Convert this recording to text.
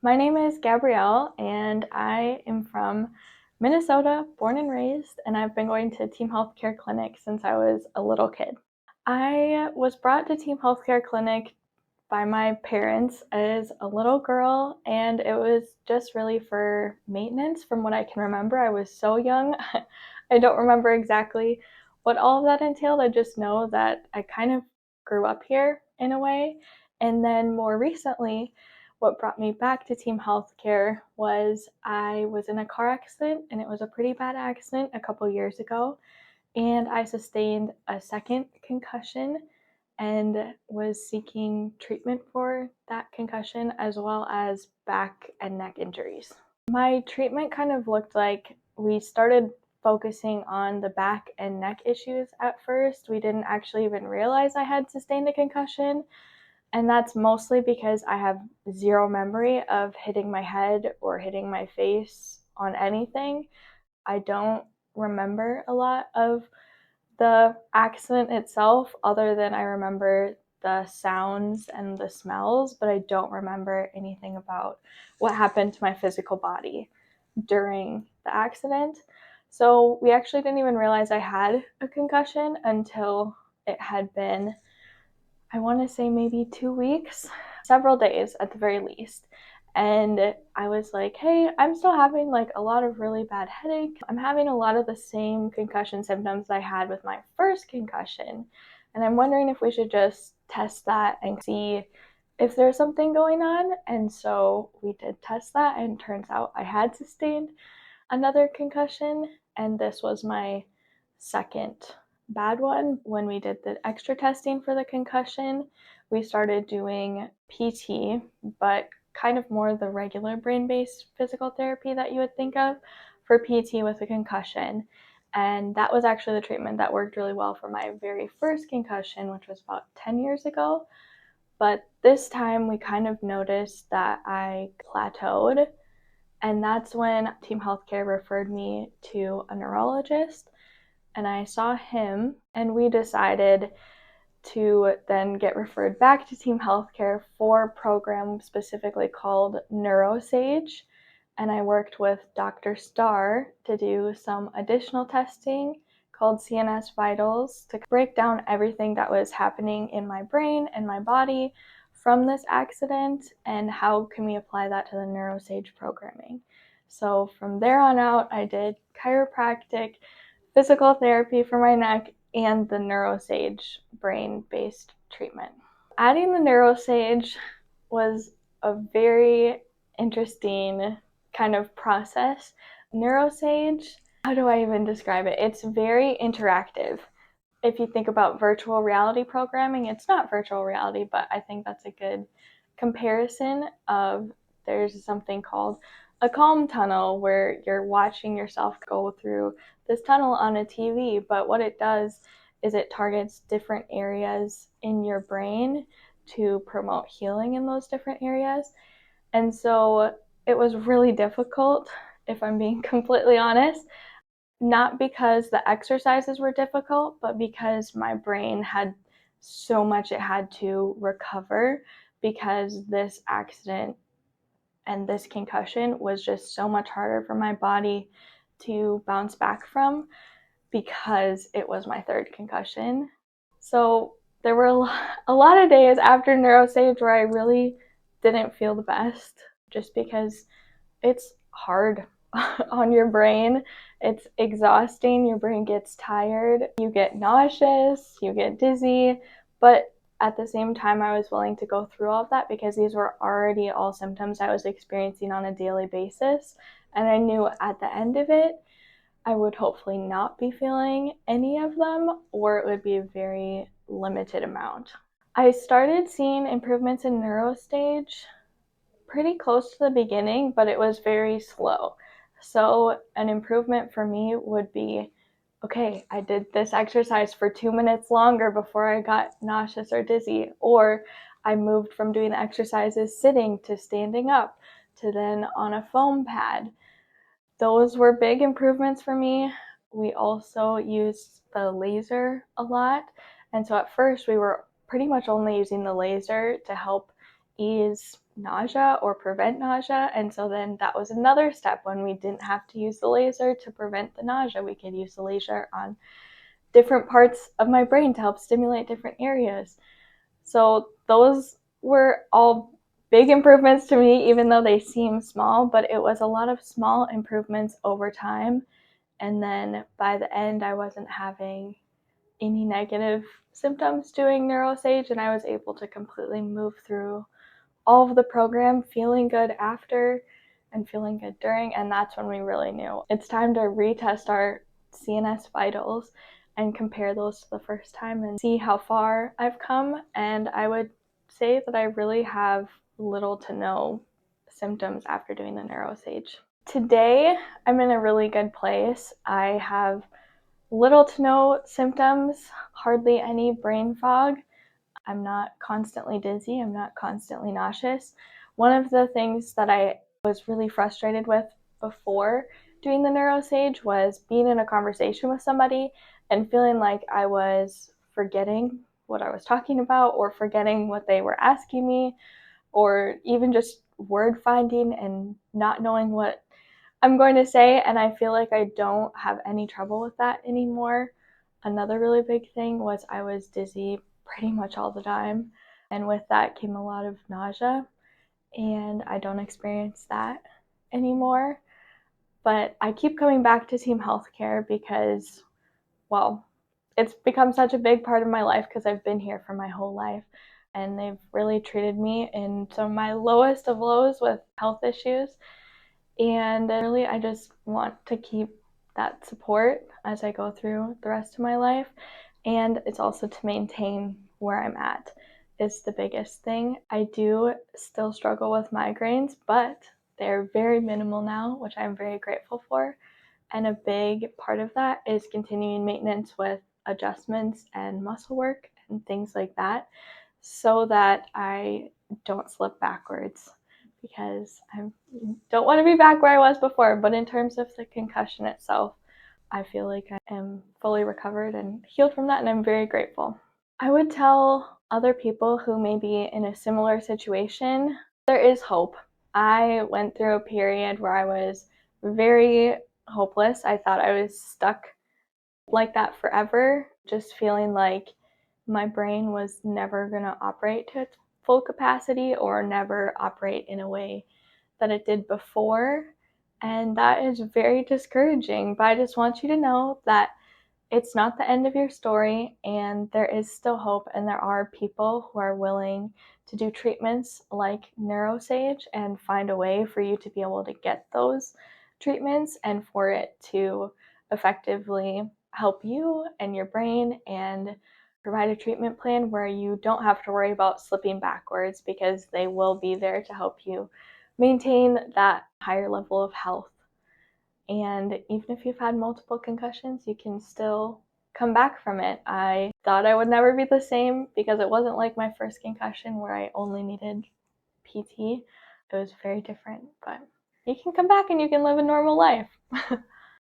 My name is Gabrielle, and I am from Minnesota, born and raised, and I've been going to Team Healthcare Clinic since I was a little kid. I was brought to Team Healthcare Clinic by my parents as a little girl, and it was just really for maintenance from what I can remember. I was so young. I don't remember exactly what all of that entailed. I just know that I kind of grew up here in a way. And then more recently, what brought me back to Team Healthcare was I was in a car accident, and it was a pretty bad accident a couple years ago, and I sustained a second concussion and was seeking treatment for that concussion as well as back and neck injuries. My treatment kind of looked like we started focusing on the back and neck issues at first. We didn't actually even realize I had sustained a concussion, and that's mostly because I have zero memory of hitting my head or hitting my face on anything. I don't remember a lot of the accident itself, other than I remember the sounds and the smells, but I don't remember anything about what happened to my physical body during the accident. So we actually didn't even realize I had a concussion until it had been, I want to say, maybe 2 weeks, several days at the very least. And I was like, hey, I'm still having like a lot of really bad headache. I'm having a lot of the same concussion symptoms I had with my first concussion. And I'm wondering if we should just test that and see if there's something going on. And so we did test that, and turns out I had sustained another concussion. And this was my second bad one. When we did the extra testing for the concussion, we started doing PT, but kind of more the regular brain-based physical therapy that you would think of for PT with a concussion. And that was actually the treatment that worked really well for my very first concussion, which was about 10 years ago. But this time we kind of noticed that I plateaued, and that's when Team Healthcare referred me to a neurologist, and I saw him, and we decided to then get referred back to Team Healthcare for a program specifically called NeuroSage. And I worked with Dr. Starr to do some additional testing called CNS vitals to break down everything that was happening in my brain and my body from this accident, and how can we apply that to the NeuroSage programming. So from there on out, I did chiropractic, physical therapy for my neck, and the NeuroSage brain-based treatment. Adding the NeuroSage was a very interesting kind of process. NeuroSage, how do I even describe it? It's very interactive. If you think about virtual reality programming, it's not virtual reality, but I think that's a good comparison of, there's something called a calm tunnel where you're watching yourself go through this tunnel on a TV, but what it does is it targets different areas in your brain to promote healing in those different areas. And so it was really difficult, if I'm being completely honest, not because the exercises were difficult, but because my brain had so much it had to recover, because this accident and this concussion was just so much harder for my body to bounce back from, because it was my third concussion. So there were a lot of days after NeuroSage where I really didn't feel the best, just because it's hard on your brain. It's exhausting. Your brain gets tired. You get nauseous, you get dizzy, but at the same time, I was willing to go through all of that because these were already all symptoms I was experiencing on a daily basis. And I knew at the end of it, I would hopefully not be feeling any of them, or it would be a very limited amount. I started seeing improvements in NeuroSage pretty close to the beginning, but it was very slow. So an improvement for me would be, okay, I did this exercise for 2 minutes longer before I got nauseous or dizzy, or I moved from doing the exercises sitting to standing up to then on a foam pad. Those were big improvements for me. We also used the laser a lot, and so at first we were pretty much only using the laser to help ease nausea or prevent nausea. And so then that was another step. When we didn't have to use the laser to prevent the nausea, we could use the laser on different parts of my brain to help stimulate different areas. So those were all big improvements to me, even though they seem small, but it was a lot of small improvements over time. And then by the end, I wasn't having any negative symptoms doing NeuroSage, and I was able to completely move through all of the program feeling good after and feeling good during. And that's when we really knew it's time to retest our CNS vitals and compare those to the first time and see how far I've come. And I would say that I really have little to no symptoms after doing the NeuroSage. Today, I'm in a really good place. I have little to no symptoms, hardly any brain fog. I'm not constantly dizzy. I'm not constantly nauseous. One of the things that I was really frustrated with before doing the NeuroSage was being in a conversation with somebody and feeling like I was forgetting what I was talking about or forgetting what they were asking me, or even just word finding and not knowing what I'm going to say. And I feel like I don't have any trouble with that anymore. Another really big thing was I was dizzy pretty much all the time. And with that came a lot of nausea. And I don't experience that anymore. But I keep coming back to team healthcare because, well, it's become such a big part of my life because I've been here for my whole life. And they've really treated me in some of my lowest of lows with health issues. And really, I just want to keep that support as I go through the rest of my life. And it's also to maintain where I'm at is the biggest thing. I do still struggle with migraines, but they're very minimal now, which I'm very grateful for. And a big part of that is continuing maintenance with adjustments and muscle work and things like that, so that I don't slip backwards, because I don't want to be back where I was before. But in terms of the concussion itself, I feel like I am fully recovered and healed from that, and I'm very grateful. I would tell other people who may be in a similar situation, there is hope. I went through a period where I was very hopeless. I thought I was stuck like that forever, just feeling like my brain was never going to operate to its full capacity or never operate in a way that it did before. And that is very discouraging. But I just want you to know that it's not the end of your story, and there is still hope, and there are people who are willing to do treatments like NeuroSage and find a way for you to be able to get those treatments and for it to effectively help you and your brain and provide a treatment plan where you don't have to worry about slipping backwards, because they will be there to help you maintain that higher level of health. And even if you've had multiple concussions, you can still come back from it. I thought I would never be the same because it wasn't like my first concussion where I only needed PT. It was very different, but you can come back and you can live a normal life.